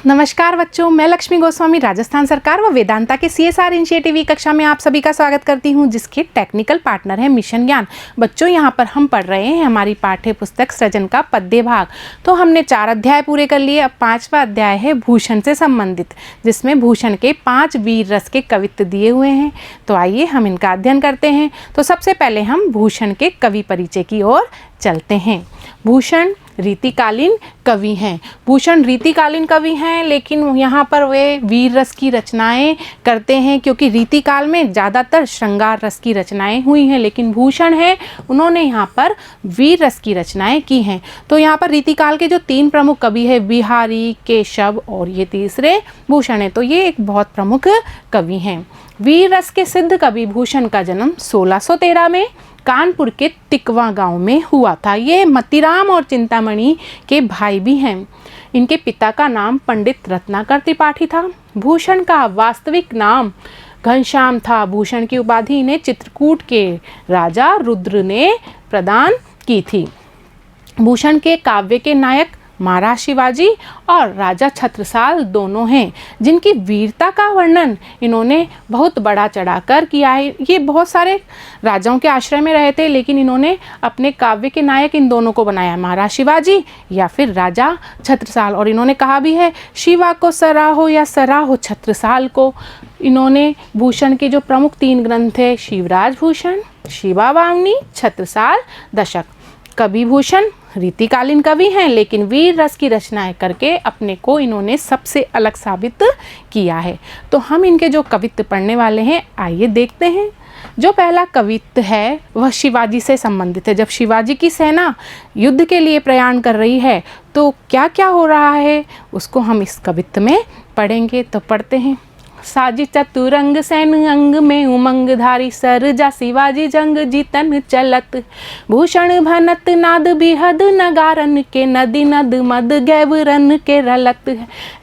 नमस्कार बच्चों, मैं लक्ष्मी गोस्वामी राजस्थान सरकार व वेदांता के CSR इनिशिएटिव कक्षा में आप सभी का स्वागत करती हूं, जिसके टेक्निकल पार्टनर है मिशन ज्ञान। बच्चों, यहां पर हम पढ़ रहे हैं हमारी पाठ्य पुस्तक सृजन का पद्य भाग। तो हमने 4 अध्याय पूरे कर लिए। अब 5वां अध्याय है भूषण से संबंधित, जिसमें भूषण के 5 वीर रस के कवित्व दिए हुए हैं। तो आइए हम इनका अध्ययन करते हैं। तो सबसे पहले हम भूषण के कवि परिचय की ओर चलते हैं। भूषण रीतिकालीन कवि हैं। भूषण रीतिकालीन कवि हैं, लेकिन यहाँ पर वे वीर रस की रचनाएं करते हैं, क्योंकि रीतिकाल में ज़्यादातर श्रृंगार रस की रचनाएं हुई हैं, लेकिन भूषण है उन्होंने यहाँ पर वीर रस की रचनाएं की हैं। तो यहाँ पर रीतिकाल के जो 3 प्रमुख कवि हैं, बिहारी, केशव और ये तीसरे भूषण है, तो ये एक बहुत प्रमुख कवि हैं। वीर रस के सिद्ध कवि भूषण का जन्म 1613 में कानपुर के टिकवा गांव में हुआ था। ये मतीराम और चिंतामणि के भाई भी हैं। इनके पिता का नाम पंडित रत्नाकर त्रिपाठी था। भूषण का वास्तविक नाम घनश्याम था। भूषण की उपाधि इन्हें चित्रकूट के राजा रुद्र ने प्रदान की थी। भूषण के काव्य के नायक महाराज शिवाजी और राजा छत्रसाल दोनों हैं, जिनकी वीरता का वर्णन इन्होंने बहुत बड़ा चढ़ाकर किया है। ये बहुत सारे राजाओं के आश्रय में रहे थे, लेकिन इन्होंने अपने काव्य के नायक इन दोनों को बनाया, महाराज शिवाजी या फिर राजा छत्रसाल। और इन्होंने कहा भी है, शिवा को सराहो या सराहो छत्रसाल को। इन्होंने भूषण के जो प्रमुख 3 ग्रंथ है, शिवराज भूषण, शिवा वावनी, छत्रसाल दशक। कवि भूषण रीतिकालीन कवि हैं, लेकिन वीर रस की रचनाएं करके अपने को इन्होंने सबसे अलग साबित किया है। तो हम इनके जो कवित्व पढ़ने वाले हैं, आइए देखते हैं। जो पहला कवित्व है वह शिवाजी से संबंधित है। जब शिवाजी की सेना युद्ध के लिए प्रयाण कर रही है, तो क्या क्या हो रहा है उसको हम इस कवित्व में पढ़ेंगे। तो पढ़ते हैं। साजी चतुरंग सैन अंग में उमंग धारी, सरजा शिवाजी जंग जीतन चलत। भूषण भनत नाद बिहद नगारन के, नदी नद मद गैबरन के रलत।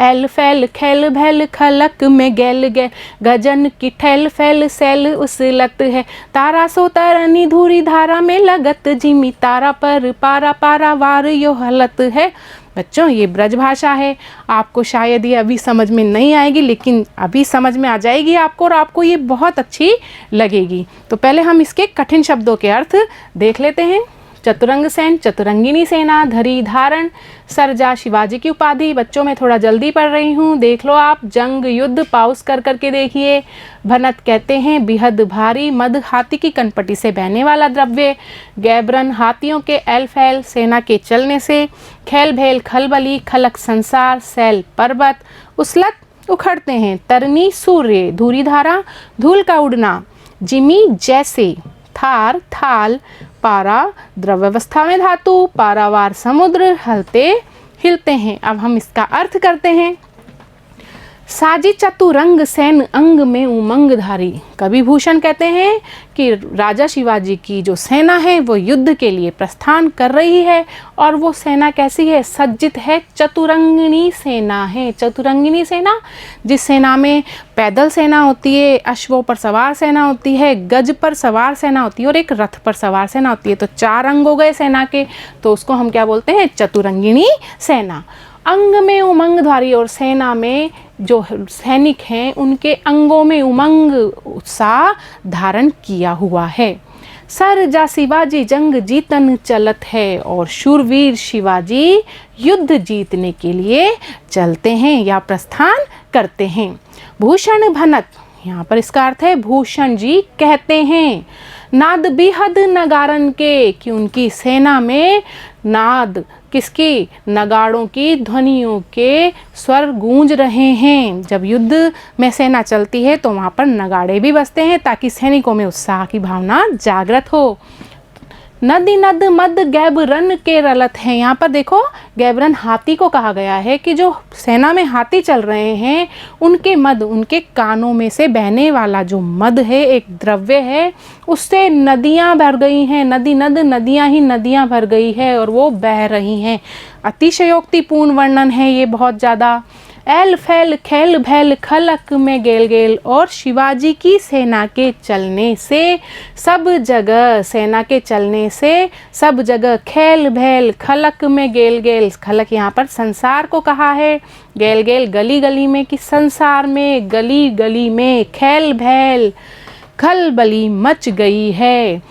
एल फैल खैल भैल खलक में गैल गैल, गजन की ठैल फैल सैल उसलत है। तारा सो तरनी धूरी धारा में लगत, जिमी तारा पर पारा पारा वार यो हलत है। बच्चों, ये ब्रज भाषा है। आपको शायद ये अभी समझ में नहीं आएगी, लेकिन अभी समझ में आ जाएगी आपको, और आपको ये बहुत अच्छी लगेगी। तो पहले हम इसके कठिन शब्दों के अर्थ देख लेते हैं। चतुरंग सैन, चतुरंगिनी सेना, धरी धारण, सरजा शिवाजी की उपाधि। बच्चों, मैं थोड़ा जल्दी पढ़ रही हूँ, देख लो आप। जंग युद्ध, पाउस कर करके देखिए। भनत कहते हैं बिहद भारी, मद हाथी की कनपटी से बहने वाला द्रव्य। गैबरन हाथियों के एल फैल सेना के चलने से। खैल भैल खलबली, खलक संसार, सैल पर्वत, उसलत उखड़ते हैं। तरनी सूर्य, धूरी धारा, धूल का उड़ना। जिमी जैसे, थार थाल, पारा द्रव्यवस्था में धातु, पारावार समुद्र, हलते हिलते हैं। अब हम इसका अर्थ करते हैं। साजी चतुरंग सैन अंग में उमंग धारी। कवि भूषण कहते हैं कि राजा शिवाजी की जो सेना है वो युद्ध के लिए प्रस्थान कर रही है, और वो सेना कैसी है? सज्जित है, चतुरंगिनी सेना है। चतुरंगिनी सेना, जिस सेना में पैदल सेना होती है, अश्वों पर सवार सेना होती है, गज पर सवार सेना होती है और एक रथ पर सवार सेना होती है। तो 4 अंग हो गए सेना के, तो उसको हम क्या बोलते हैं? चतुरंगिनी सेना। अंग में उमंग धारी, और सेना में जो सैनिक हैं उनके अंगों में उमंग उत्साह धारण किया हुआ है। सरजा शिवाजी जंग जीतन चलत है, और शूरवीर शिवाजी युद्ध जीतने के लिए चलते हैं या प्रस्थान करते हैं। भूषण भनत, यहाँ पर इसका अर्थ है भूषण जी कहते हैं। नाद बिहद नगारन के, कि उनकी सेना में नाद किसकी? नगाड़ों की ध्वनियों के स्वर गूंज रहे हैं। जब युद्ध में सेना चलती है तो वहाँ पर नगाड़े भी बजते हैं, ताकि सैनिकों में उत्साह की भावना जागृत हो। नदी नद मद गैबरन के रलत है। यहाँ पर देखो, गैबरन हाथी को कहा गया है कि जो सेना में हाथी चल रहे हैं, उनके मद, उनके कानों में से बहने वाला जो मद है, एक द्रव्य है, उससे नदियाँ भर गई हैं। नदी नद, नदियाँ ही नदियाँ भर गई है और वो बह रही हैं। अतिशयोक्तिपूर्ण वर्णन है ये बहुत ज़्यादा। एल फैल खेल भैल खलक में गेल गेल। और शिवाजी की सेना के चलने से सब जगह, सेना के चलने से सब जगह, खेल भैल खलक में गेल गेल। खलक यहाँ पर संसार को कहा है, गेल गेल गली गली में, कि संसार में, गली गली में, खेल भैल खलबली मच गई है।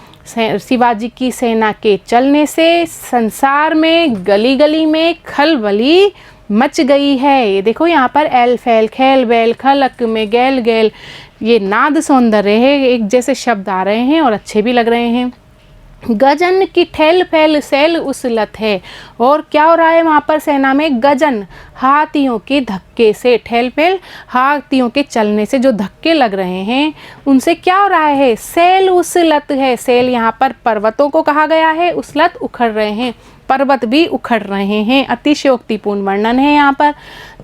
शिवाजी की सेना के चलने से संसार में, गली गली में खलबली मच गई है। ये देखो यहाँ पर एल फैल खेल बैल खलक में गेल गेल, ये नाद सौंदर्य है, एक जैसे शब्द आ रहे हैं और अच्छे भी लग रहे हैं। गजन की ठेल फैल सैल उसलत है। और क्या हो रहा है वहाँ पर सेना में? गजन, हाथियों के धक्के से, ठेल फैल हाथियों के चलने से जो धक्के लग रहे हैं उनसे क्या हो रहा है? सैल उसलत है। सैल यहाँ पर पर्वतों को कहा गया है, उसलत उखड़ रहे हैं, पर्वत भी उखड़ रहे हैं। अतिशयोक्तिपूर्ण वर्णन है यहाँ पर।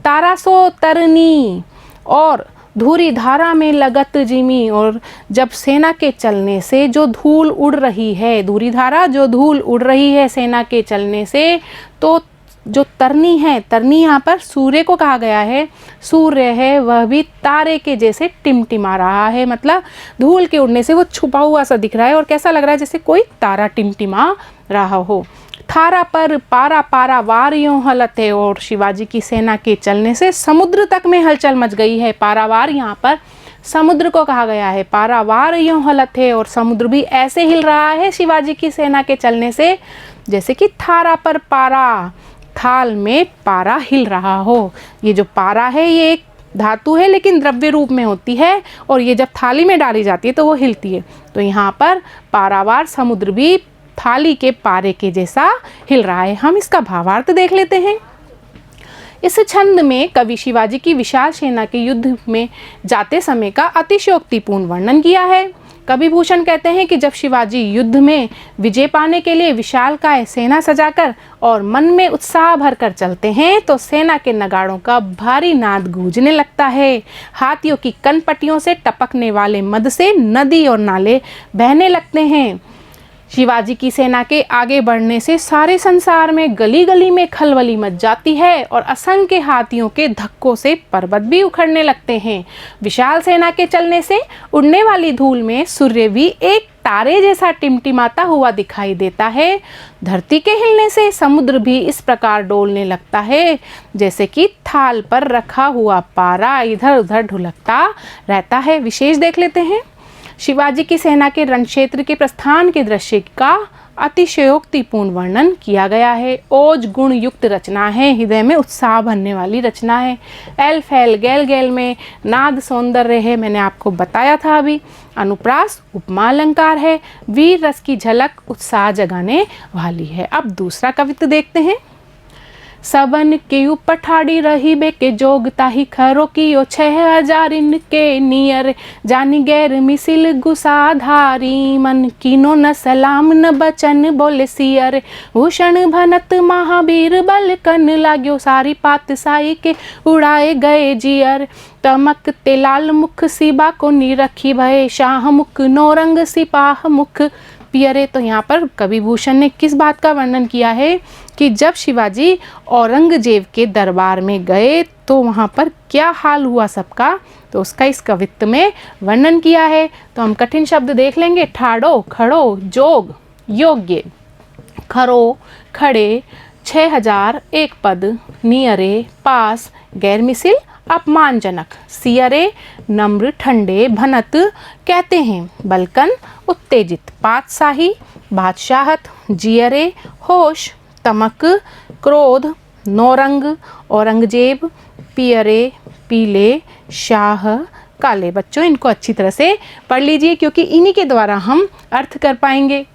तारासो तरनी और धूरी धारा में लगत जिमी। और जब सेना के चलने से जो धूल उड़ रही है, धूरी धारा जो धूल उड़ रही है सेना के चलने से, तो जो तरनी है, तरनी यहाँ पर सूर्य को कहा गया है। सूर्य है वह भी तारे के जैसे टिमटिमा रहा है, मतलब धूल के उड़ने से वो छुपा हुआ सा दिख रहा है और कैसा लग रहा है जैसे कोई तारा टिमटिमा रहा हो। थारा पर पारा पारा वारियों हलत है। और शिवाजी की सेना के चलने से समुद्र तक में हलचल मच गई है। पारावार यहाँ पर समुद्र को कहा गया है। पारावार यूं हलत है, और समुद्र भी ऐसे हिल रहा है शिवाजी की सेना के चलने से जैसे कि थारा पर पारा, थाल में पारा हिल रहा हो। ये जो पारा है ये एक धातु है लेकिन द्रव्य रूप में होती है, और ये जब थाली में डाली जाती है तो वो हिलती है। तो यहाँ पर पारावार समुद्र भी थाली के पारे के जैसा हिल रहा है। हम इसका भावार्थ देख लेते हैं। इस छंद में कवि शिवाजी की विशाल सेना के युद्ध में जाते समय का अतिशयोक्तिपूर्ण वर्णन किया है। कवि भूषण कहते हैं कि जब शिवाजी युद्ध में विजय पाने के लिए विशालकाय सेना सजाकर और मन में उत्साह भरकर चलते हैं तो सेना के नगाड़ों का भारी नाद गूंजने लगता है। हाथियों की कनपटियों से टपकने वाले मद से नदी और नाले बहने लगते हैं। शिवाजी की सेना के आगे बढ़ने से सारे संसार में गली गली में खलबली मच जाती है और असंख्य हाथियों के धक्कों से पर्वत भी उखड़ने लगते हैं। विशाल सेना के चलने से उड़ने वाली धूल में सूर्य भी एक तारे जैसा टिमटिमाता हुआ दिखाई देता है। धरती के हिलने से समुद्र भी इस प्रकार डोलने लगता है जैसे कि थाल पर रखा हुआ पारा इधर उधर ढुलकता रहता है। विशेष देख लेते हैं। शिवाजी की सेना के रण क्षेत्र के प्रस्थान के दृश्य का अतिशयोक्तिपूर्ण वर्णन किया गया है। ओज गुण युक्त रचना है, हृदय में उत्साह भरने वाली रचना है। एल फैल गैल गैल में नाद सौंदर्य है, मैंने आपको बताया था अभी। अनुप्रास उपमा अलंकार है। वीर रस की झलक उत्साह जगाने वाली है। अब दूसरा कवित्व देखते हैं। सबन के ऊपर ठाड़ी रही बेके जोग ताही खरो कियो 6000 इनके नियर जानी गैर मिसिल गुसाधारी मन किनो न सलाम न बचन बोले सियर भूषण भनत महावीर बल कन लाग्यो सारी पात साई के उड़ाए गए जियर तमक ते लाल मुख सिबा को नी रखी भय शाह मुख नौरंग सिपाह मुख पियरे। तो यहाँ पर कवि भूषण ने किस बात का वर्णन किया है कि जब शिवाजी औरंगजेब के दरबार में गए तो वहाँ पर क्या हाल हुआ सबका, तो उसका इस कवित्व में वर्णन किया है। तो हम कठिन शब्द देख लेंगे। ठाड़ो खड़ो जोग योग्य, खरो खड़े, 6000 एक पद, नियरे पास, गैर मिसिल अपमानजनक, सियरे नम्र ठंडे भनत कहते हैं, बलकन उत्तेजित, पातशाही बादशाहत, जियरे होश, तमक क्रोध, नौरंग औरंगजेब, पियरे पीले, शाह काले। बच्चों इनको अच्छी तरह से पढ़ लीजिए क्योंकि इन्हीं के द्वारा हम अर्थ कर पाएंगे।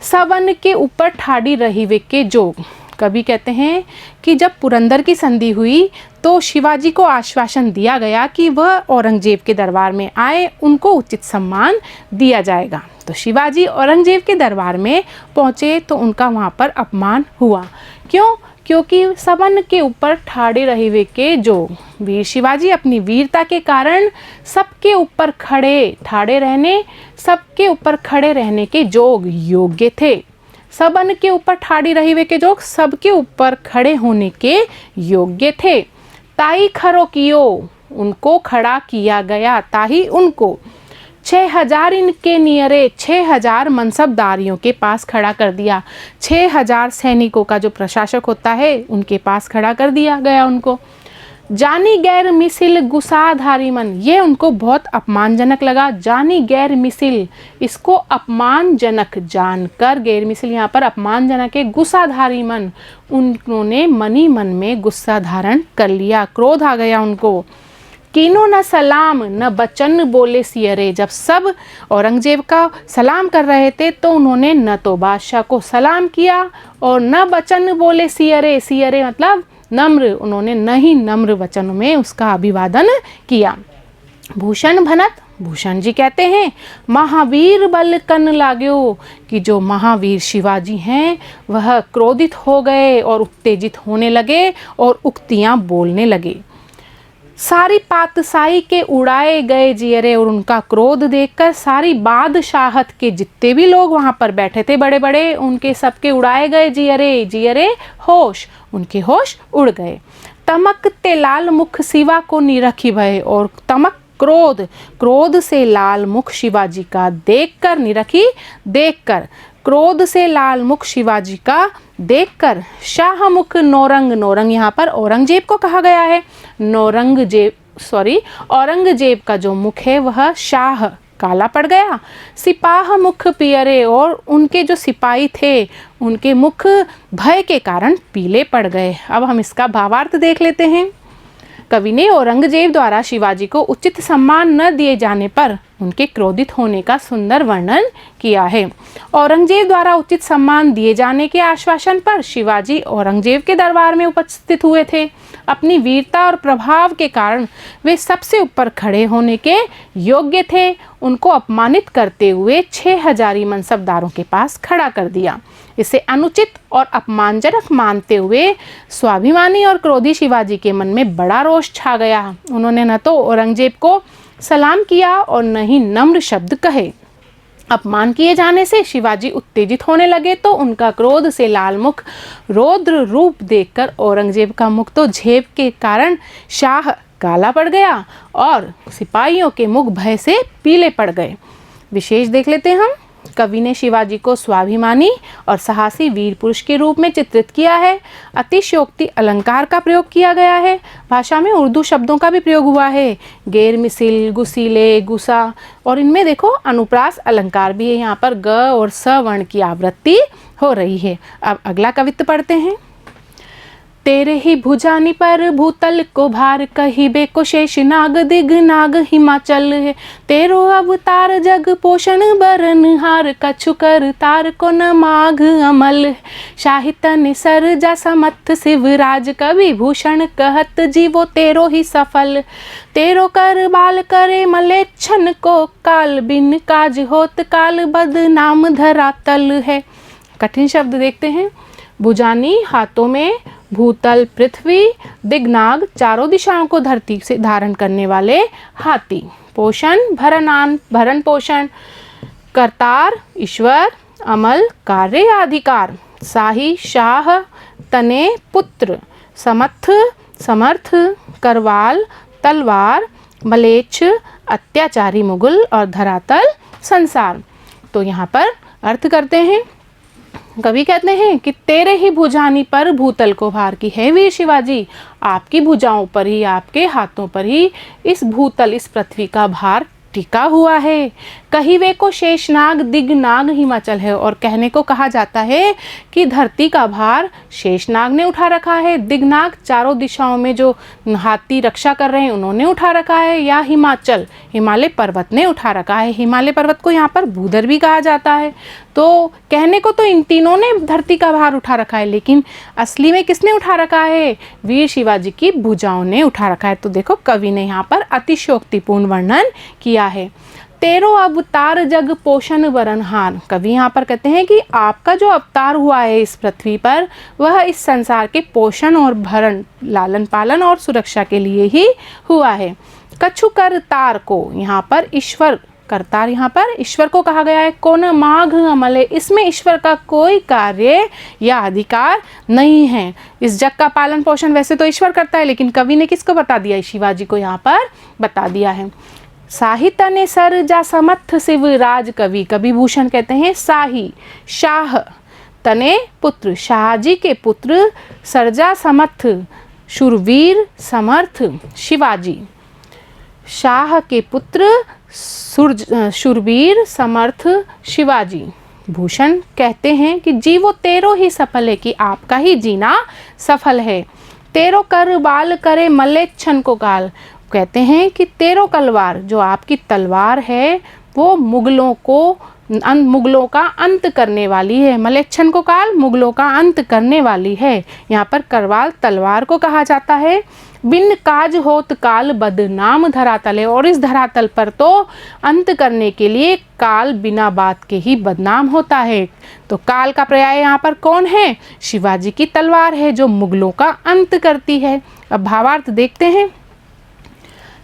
सवन के ऊपर ठाड़ी रही वे के जोग। कवि कहते हैं कि जब पुरंदर की संधि हुई तो शिवाजी को आश्वासन दिया गया कि वह औरंगजेब के दरबार में आए, उनको उचित सम्मान दिया जाएगा। तो शिवाजी औरंगजेब के दरबार में पहुँचे तो उनका वहाँ पर अपमान हुआ। क्यों? क्योंकि सबन के ऊपर ठाड़े रहे हुए के जोग। वीर शिवाजी अपनी वीरता के कारण सबके ऊपर खड़े ठाड़े रहने, सबके ऊपर खड़े रहने के जोग योग्य थे। सबन के ऊपर ठाड़ी रही हुए के जोग सबके ऊपर खड़े होने के योग्य थे। ताई खरो कियो, उनको खड़ा किया गया, ताही उनको। 6000 इनके नियरे, 6000 मनसबदारियों के पास खड़ा कर दिया। 6000 सैनिकों का जो प्रशासक होता है उनके पास खड़ा कर दिया गया उनको। जानी गैर मिसिल गुस्साधारी मन, ये उनको बहुत अपमानजनक लगा। जानी गैर मिसिल, इसको अपमानजनक जानकर, गैर मिसिल यहाँ पर अपमानजनक है। गुस्साधारी मन, उन्होंने मनी मन में गुस्सा धारण कर लिया, क्रोध आ गया उनको। कीनो न सलाम न बचन बोले सियरे, जब सब औरंगजेब का सलाम कर रहे थे तो उन्होंने न तो बादशाह को सलाम किया और न बचन बोले सियरे, सियरे मतलब नम्र, उन्होंने नहीं नम्र वचनों में उसका अभिवादन किया। भूषण भनत, भूषण जी कहते हैं महावीर बल कन लाग्यो, कि जो महावीर शिवाजी हैं वह क्रोधित हो गए और उत्तेजित होने लगे और उक्तियां बोलने लगे। सारी पातशाही के उड़ाए गए जियरे, और उनका क्रोध देखकर सारी बादशाहत के जितने भी लोग वहाँ पर बैठे थे बड़े बड़े, उनके सबके उड़ाए गए जियरे, जियरे होश, उनके होश उड़ गए। तमक ते लाल मुख शिवा को निरखी भय, और तमक क्रोध, क्रोध से लाल मुख शिवाजी का देखकर, निरखी देखकर, क्रोध से लाल मुख शिवाजी का देखकर, शाहमुख नौरंग, नौरंग यहाँ पर औरंगजेब को कहा गया है, औरंगजेब का जो मुख है वह शाह काला पड़ गया। सिपाह मुख पियरे, और उनके जो सिपाही थे उनके मुख भय के कारण पीले पड़ गए। अब हम इसका भावार्थ देख लेते हैं। कवि ने औरंगजेब द्वारा शिवाजी को उचित सम्मान न दिए जाने पर उनके क्रोधित होने का सुंदर वर्णन किया है। औरंगजेब द्वारा उचित सम्मान दिए जाने के आश्वासन पर शिवाजी औरंगजेब के दरबार में उपस्थित हुए थे। अपनी वीरता और प्रभाव के कारण वे सबसे ऊपर खड़े होने के योग्य थे। उनको अपमानित करते हुए 6000 मनसबदारों के पास खड़ा कर दिया। इसे अनुचित और अपमानजनक मानते हुए स्वाभिमानी और क्रोधी शिवाजी के मन में बड़ा रोष छा गया। उन्होंने न तो औरंगजेब को सलाम किया और न ही नम्र शब्द कहे। अपमान किए जाने से शिवाजी उत्तेजित होने लगे तो उनका क्रोध से लाल मुख रौद्र रूप देखकर औरंगजेब का मुख तो झेप के कारण शाह काला पड़ गया और सिपाहियों के मुख भय से पीले पड़ गए। विशेष देख लेते हैं हम। कवि ने शिवाजी को स्वाभिमानी और साहसी वीर पुरुष के रूप में चित्रित किया है। अतिशयोक्ति अलंकार का प्रयोग किया गया है। भाषा में उर्दू शब्दों का भी प्रयोग हुआ है, गैर मिसिल, गुसीले, गुस्सा, और इनमें देखो अनुप्रास अलंकार भी है। यहाँ पर ग और स वर्ण की आवृत्ति हो रही है। अब अगला कवित्त पढ़ते हैं। तेरे ही भुजानी पर भूतल को भार कहिबे को शेष नाग दिग नाग हिमाचल है। तेरो अवतार जग पोषण बरन हार कछु कर तार को न माघ अमल। शाहितन सर जा समथ शिवराज कवि भूषण कहत जीवो तेरो ही सफल। तेरो कर बाल करे मलेच्छन को काल बिन काज होत काल बदनाम धरातल है। कठिन शब्द देखते हैं। भुजानी हाथों में, भूतल पृथ्वी, दिग्नाग चारों दिशाओं को धरती से धारण करने वाले हाथी, पोषण भरण पोषण, करतार ईश्वर, अमल कार्य अधिकार, शाही शाह, तने पुत्र, समर्थ समर्थ, करवाल तलवार, मलेच्छ अत्याचारी मुगल और धरातल संसार। तो यहाँ पर अर्थ करते हैं। कवि कहते हैं कि तेरे ही भुजानी पर भूतल को भार की है वीर शिवाजी, आपकी भुजाओं पर ही, आपके हाथों पर ही इस भूतल, इस पृथ्वी का भार टिका हुआ है। कहिवे को शेषनाग दिग्नाग हिमाचल है, और कहने को कहा जाता है कि धरती का भार शेषनाग ने उठा रखा है, दिग्नाग चारों दिशाओं में जो हाथी रक्षा कर रहे हैं उन्होंने उठा रखा है, या हिमाचल हिमालय पर्वत ने उठा रखा है। हिमालय पर्वत को यहाँ पर भूधर भी कहा जाता है। तो कहने को तो इन तीनों ने धरती का भार उठा रखा है, लेकिन असली में किसने उठा रखा है? वीर शिवाजी की भुजाओं ने उठा रखा है। तो देखो कवि ने यहाँ पर अतिशयोक्तिपूर्ण वर्णन किया है। तेरो अवतार जग पोषण बरनहार, कवि यहाँ पर कहते हैं कि आपका जो अवतार हुआ है इस पृथ्वी पर वह इस संसार के पोषण और भरण, लालन पालन और सुरक्षा के लिए ही हुआ है। कछु कर तार को, यहाँ पर ईश्वर कर्ता यहाँ पर ईश्वर को कहा गया है। कोन माघ अमले, इसमें ईश्वर का कोई कार्य या अधिकार नहीं है। इस जग का पालन पोषण वैसे तो ईश्वर करता है, लेकिन कवि ने किसको बता दिया, शिवाजी को यहाँ पर बता दिया है। साही तने सर जा समर्थ शिवराज कवि, कवि भूषण कहते हैं शाही, शाह तने पुत्र, शाहजी के पुत्र, सरजा समर्थ शूरवीर समर्थ शिवाजी, शाह के पुत्र शूरवीर समर्थ शिवाजी। भूषण कहते हैं कि जीवो तेरो ही सफल है, कि आपका ही जीना सफल है। तेरो कर बाल करे मलेच्छन को काल, कहते हैं कि तेरो तलवार, जो आपकी तलवार है वो मुगलों का अंत करने वाली है। मलेच्छन को काल, मुगलों का अंत करने वाली है। यहाँ पर करवाल तलवार को कहा जाता है। बिन काज होत काल बदनाम धरातल है, और इस धरातल पर तो अंत करने के लिए काल बिना बात के ही बदनाम होता है। तो काल का पर्याय यहाँ पर कौन है, शिवाजी की तलवार है जो मुगलों का अंत करती है। अब भावार्थ देखते हैं।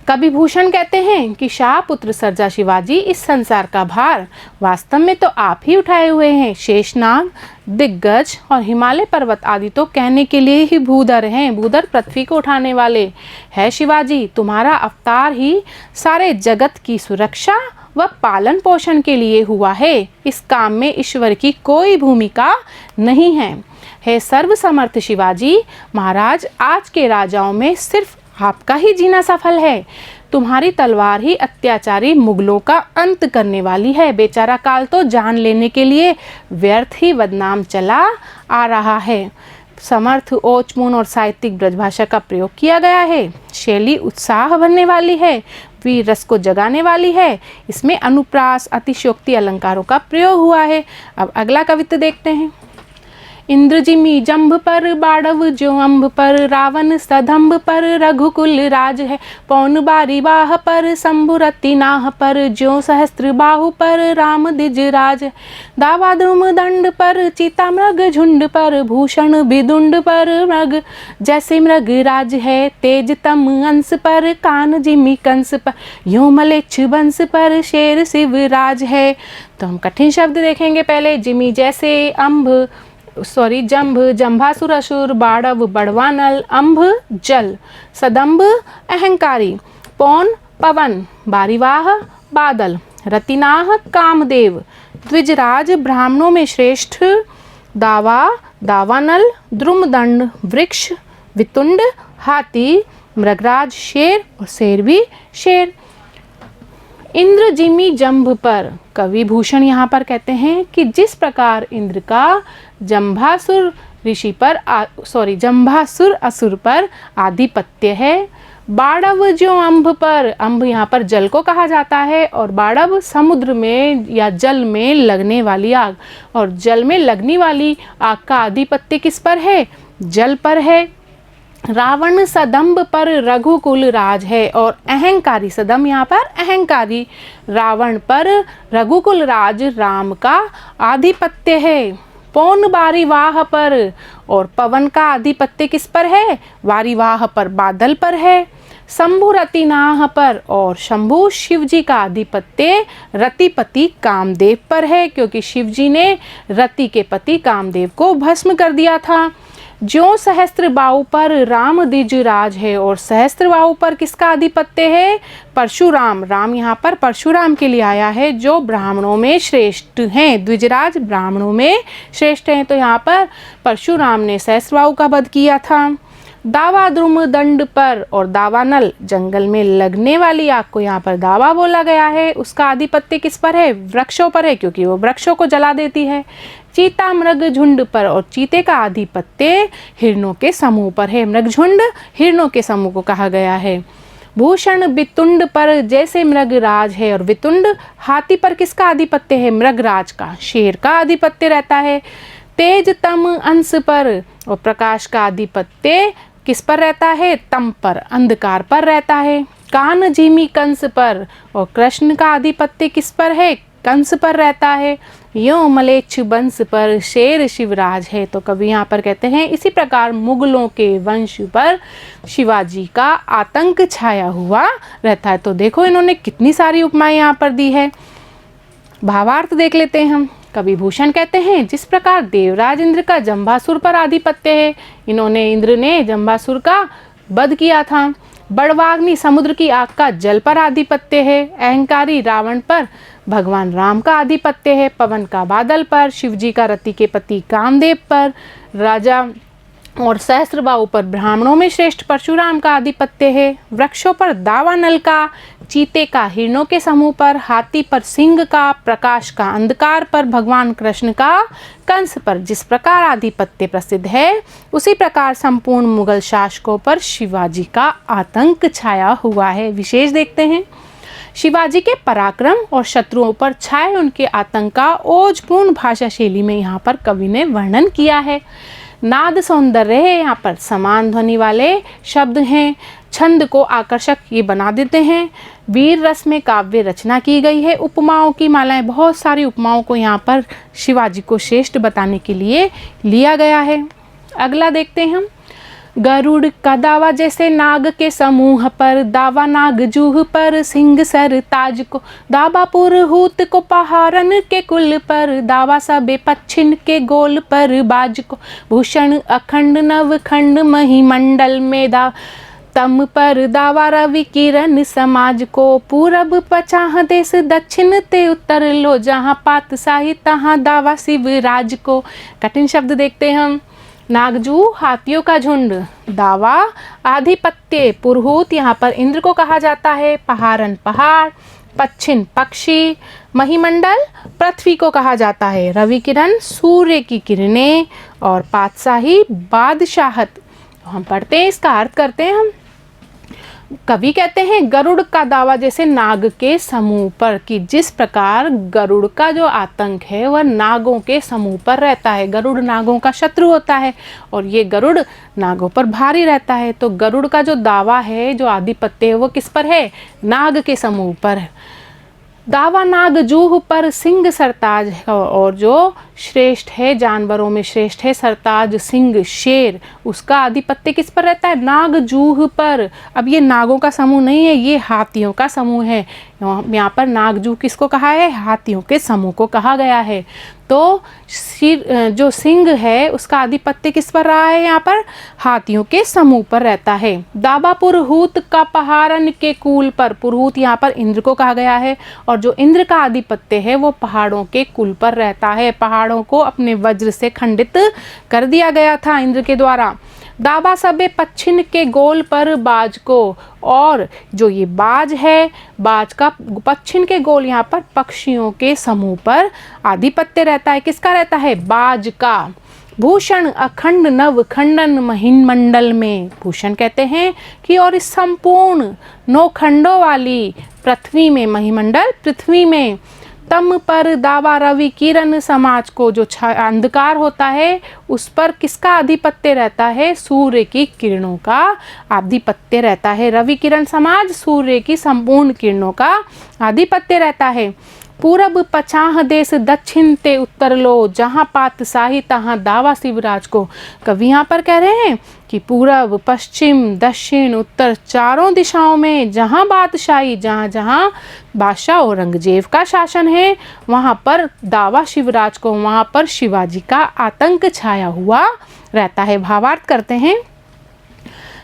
कवि भूषण कहते हैं कि शाह पुत्र सरजा शिवाजी, इस संसार का भार वास्तव में तो आप ही उठाए हुए हैं। शेषनाग, दिग्गज और हिमालय पर्वत आदि तो कहने के लिए ही भूधर हैं, भूधर पृथ्वी को उठाने वाले है शिवाजी। तुम्हारा अवतार ही सारे जगत की सुरक्षा व पालन पोषण के लिए हुआ है। इस काम में ईश्वर की कोई भूमिका नहीं है। हे सर्वसमर्थ शिवाजी महाराज, आज के राजाओं में सिर्फ आपका ही जीना सफल है। तुम्हारी तलवार ही अत्याचारी मुगलों का अंत करने वाली है। बेचारा काल तो जान लेने के लिए व्यर्थ ही बदनाम चला आ रहा है। समर्थ, ओचमून और साहित्यिक ब्रजभाषा का प्रयोग किया गया है। शैली उत्साह भरने वाली है, वीर रस को जगाने वाली है। इसमें अनुप्रास, अतिशयोक्ति, अलंकारों का प्रयोग हुआ है। अब अगला कवित्व देखते हैं। इंद्र जिमी जंभ पर बाड़व जो अम्भ पर, रावण सदम्भ पर रघुकुल राज है। पौन बारी बाह पर शंभुरति नाह पर, ज्यो सहस्त्र बाहु पर राम द्विज राज। दावा द्रुम दंड पर चीता मृग झुंड पर, भूषण बिदुंड पर मृग जैसे मृग राज है। तेज तम अंश पर कान जिमी कंस पर, यो मलेच्छ वंश पर शेर शिव राज है। तो हम कठिन शब्द देखेंगे पहले। जिमी जैसे, जंभ जंभासुर असुर, बाड़व बड़वानल, अंभ जल, सदम्भ अहंकारी, पौन पवन, बारिवाह बादल, रतिनाह कामदेव, द्विजराज ब्राह्मणों में श्रेष्ठ, दावा दावानल, द्रुमदंड वृक्ष, वितुंड हाथी, मृगराज शेर और शेर भी शेर। इंद्र जिमी जंभ पर, कवि भूषण यहाँ पर कहते हैं कि जिस प्रकार इंद्र का जंभासुर असुर पर आधिपत्य है। बाड़व जो अम्भ पर, अम्भ यहाँ पर जल को कहा जाता है, और बाड़व समुद्र में या जल में लगने वाली आग, और जल में लगने वाली आग का आधिपत्य किस पर है, जल पर है। रावण सदम्भ पर रघुकुल राज है, और अहंकारी, सदम यहाँ पर अहंकारी, रावण पर रघुकुल राज राम का आधिपत्य है। पौन वारिवाह पर, और पवन का आधिपत्य किस पर है, वारिवाह पर, बादल पर है। शंभु रतिनाह पर, और शंभु शिवजी का आधिपत्य रतिपति कामदेव पर है, क्योंकि शिवजी ने रति के पति कामदेव को भस्म कर दिया था। ज्यो सहस्त्र बाहु पर राम द्विज राज है, और सहस्त्र बाहु पर किसका आधिपत्य है, परशुराम। राम यहाँ पर परशुराम के लिए आया है, जो ब्राह्मणों में श्रेष्ठ हैं। द्विजराज ब्राह्मणों में श्रेष्ठ हैं, तो यहाँ पर परशुराम ने सहस्त्र बाहु का वध किया था। दावा द्रुम दंड पर, और दावानल जंगल में लगने वाली आग को यहाँ पर दावा बोला गया है। उसका आधिपत्य किस पर है, वृक्षों पर है, क्योंकि वो वृक्षों को जला देती है। चीता मृग झुंड पर, और चीते का आधिपत्य हिरणों के समूह पर है। मृग झुंड हिरणों के समूह को कहा गया है। भूषण वितुंड पर, जैसे मृग राज है, और वितुंड हाथी पर किसका आधिपत्य है, मृगराज का, शेर का आधिपत्य रहता है। तेज तम अंश पर, और प्रकाश का आधिपत्य किस पर रहता है, तम पर, अंधकार पर रहता है। कान झिमी कंस पर, और कृष्ण का आधिपत्य किस पर है, कंस पर रहता है। यो मलेच्छ वंश पर शेर शिवराज है। तो कवि यहाँ पर कहते हैं इसी प्रकार मुगलों के वंश पर शिवाजी का आतंक छाया हुआ रहता है। तो देखो इन्होंने कितनी सारी उपमाएं यहाँ पर दी है। भावार्थ देख लेते हैं हम। कवि भूषण कहते हैं जिस प्रकार देवराज इंद्र का जंभासुर पर आधिपत्य है, इन्होंने इंद्र ने जंभासुर का वध किया था। बड़वाग्नि समुद्र की आग का जल पर आधिपत्य है। अहंकारी रावण पर भगवान राम का आधिपत्य है। पवन का बादल पर, शिवजी का रति के पति कामदेव पर, राजा और सहस्त्रबाहु पर ब्राह्मणों में श्रेष्ठ परशुराम का आधिपत्य है। वृक्षों पर दावानल का, चीते का हिरणों के समूह पर, हाथी पर सिंह का, प्रकाश का अंधकार पर, भगवान कृष्ण का कंस पर जिस प्रकार आधिपत्य प्रसिद्ध है, उसी प्रकार संपूर्ण मुगल शासकों पर शिवाजी का आतंक छाया हुआ है। विशेष देखते हैं, शिवाजी के पराक्रम और शत्रुओं पर छाए उनके आतंक का ओजपूर्ण भाषा शैली में यहाँ पर कवि ने वर्णन किया है। नाद सौंदर्य है, यहाँ पर समान ध्वनि वाले शब्द हैं। छंद को आकर्षक ये बना देते हैं। वीर रस में काव्य रचना की गई है। उपमाओं की मालाएं, बहुत सारी उपमाओं को यहाँ पर शिवाजी को श्रेष्ठ बताने के लिए लिया गया है। अगला देखते हैं हम। गरुड़ का दावा जैसे नाग के समूह पर, दावा नाग जूह पर, सिंह सर ताज को, दावा पुरहूत को पहारन के कुल पर, दावा सबे पच्छिन के गोल पर बाज को, भूषण अखंड नवखंड महिमंडल में दा तम पर, दावा रवि किरण समाज को, पूरब पचाह देश दक्षिण ते उत्तर लो, जहाँ पात साही तहाँ दावा शिवराज को। कठिन शब्द देखते हैं हम। नागजू हाथियों का झुंड, दावा आधिपत्य, पुरहूत यहाँ पर इंद्र को कहा जाता है, पहारन पहाड़, पच्छिन पक्षी, महिमंडल पृथ्वी को कहा जाता है, रवि किरण सूर्य की किरणें, और पातशाही बादशाहत। हम पढ़ते हैं, इसका अर्थ करते हैं हम। कवि कहते हैं गरुड़ का दावा जैसे नाग के समूह पर, कि जिस प्रकार गरुड़ का जो आतंक है वह नागों के समूह पर रहता है। गरुड़ नागों का शत्रु होता है और ये गरुड़ नागों पर भारी रहता है। तो गरुड़ का जो दावा है, जो आधिपत्य है, वो किस पर है? नाग के समूह पर है। दावा नाग जूह पर सिंह सरताज है, और जो श्रेष्ठ है, जानवरों में श्रेष्ठ है सरताज सिंह शेर, उसका आधिपत्य किस पर रहता है? नाग जूह पर। अब ये नागों का समूह नहीं है, ये हाथियों का समूह है। यहाँ पर नागजू किसको कहा है? हाथियों के समूह को कहा गया है। तो जो सिंह है उसका आधिपत्य किस पर रहा है? यहाँ पर हाथियों के समूह पर रहता है। दावा पुरहूत का पहाड़न के कुल पर, पुरहूत यहाँ पर इंद्र को कहा गया है, और जो इंद्र का आधिपत्य है वो पहाड़ों के कुल पर रहता है। पहाड़ों को अपने वज्र से खंडित कर दिया गया था इंद्र के द्वारा। दावा सबे पच्छिन के गोल पर बाज को, और जो ये बाज है, बाज का पच्छिन के गोल यहाँ पर पक्षियों के समूह पर आधिपत्य रहता है। किसका रहता है? बाज का। भूषण अखंड नव खंडन महिमंडल में, भूषण कहते हैं कि और इस संपूर्ण 9 खंडों वाली पृथ्वी में, महिमंडल पृथ्वी में, तम पर दावा रवि किरण समाज को, जो अंधकार होता है उस पर किसका आधिपत्य रहता है? सूर्य की किरणों का आधिपत्य रहता है। रवि किरण समाज, सूर्य की संपूर्ण किरणों का आधिपत्य रहता है। पूरब पचाह देश दक्षिण ते उत्तर लो, जहाँ पातशाही तहाँ दावा शिवराज को। कवि यहाँ पर कह रहे हैं कि पूरब, पश्चिम, दक्षिण, उत्तर, चारों दिशाओं में जहाँ बादशाही, जहाँ जहाँ बादशाह औरंगजेब का शासन है, वहाँ पर दावा शिवराज को, वहाँ पर शिवाजी का आतंक छाया हुआ रहता है। भावार्थ करते हैं।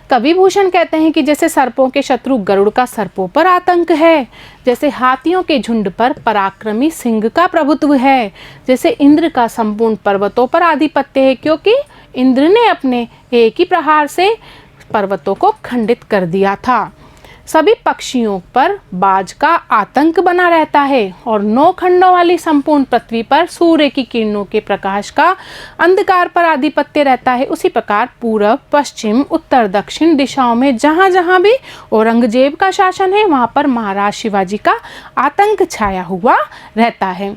कवि भूषण कहते हैं कि जैसे सर्पों के शत्रु गरुड़ का सर्पों पर आतंक है, जैसे हाथियों के झुंड पर पराक्रमी सिंह का प्रभुत्व है, जैसे इंद्र का संपूर्ण पर्वतों पर आधिपत्य है, क्योंकि इंद्र ने अपने एक ही प्रहार से पर्वतों को खंडित कर दिया था। सभी पक्षियों पर बाज का आतंक बना रहता है, और 9 खंडों वाली संपूर्ण पृथ्वी पर सूर्य की किरणों के प्रकाश का अंधकार पर आधिपत्य रहता है। उसी प्रकार पूर्व, पश्चिम, उत्तर, दक्षिण दिशाओं में जहाँ जहाँ भी औरंगजेब का शासन है, वहाँ पर महाराज शिवाजी का आतंक छाया हुआ रहता है।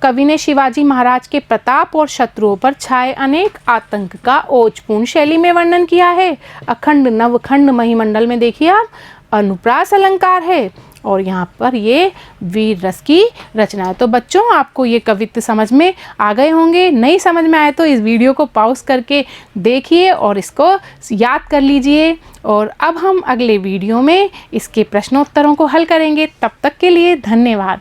कवि ने शिवाजी महाराज के प्रताप और शत्रुओं पर छाए अनेक आतंक का ओजपूर्ण शैली में वर्णन किया है। अखंड नवखंड महिमंडल में देखिए आप, अनुप्रास अलंकार है, और यहाँ पर ये वीर रस की रचना है। तो बच्चों, आपको ये कवित्त समझ में आ गए होंगे। नहीं समझ में आए तो इस वीडियो को पॉज करके देखिए और इसको याद कर लीजिए। और अब हम अगले वीडियो में इसके प्रश्नोत्तरों को हल करेंगे। तब तक के लिए धन्यवाद।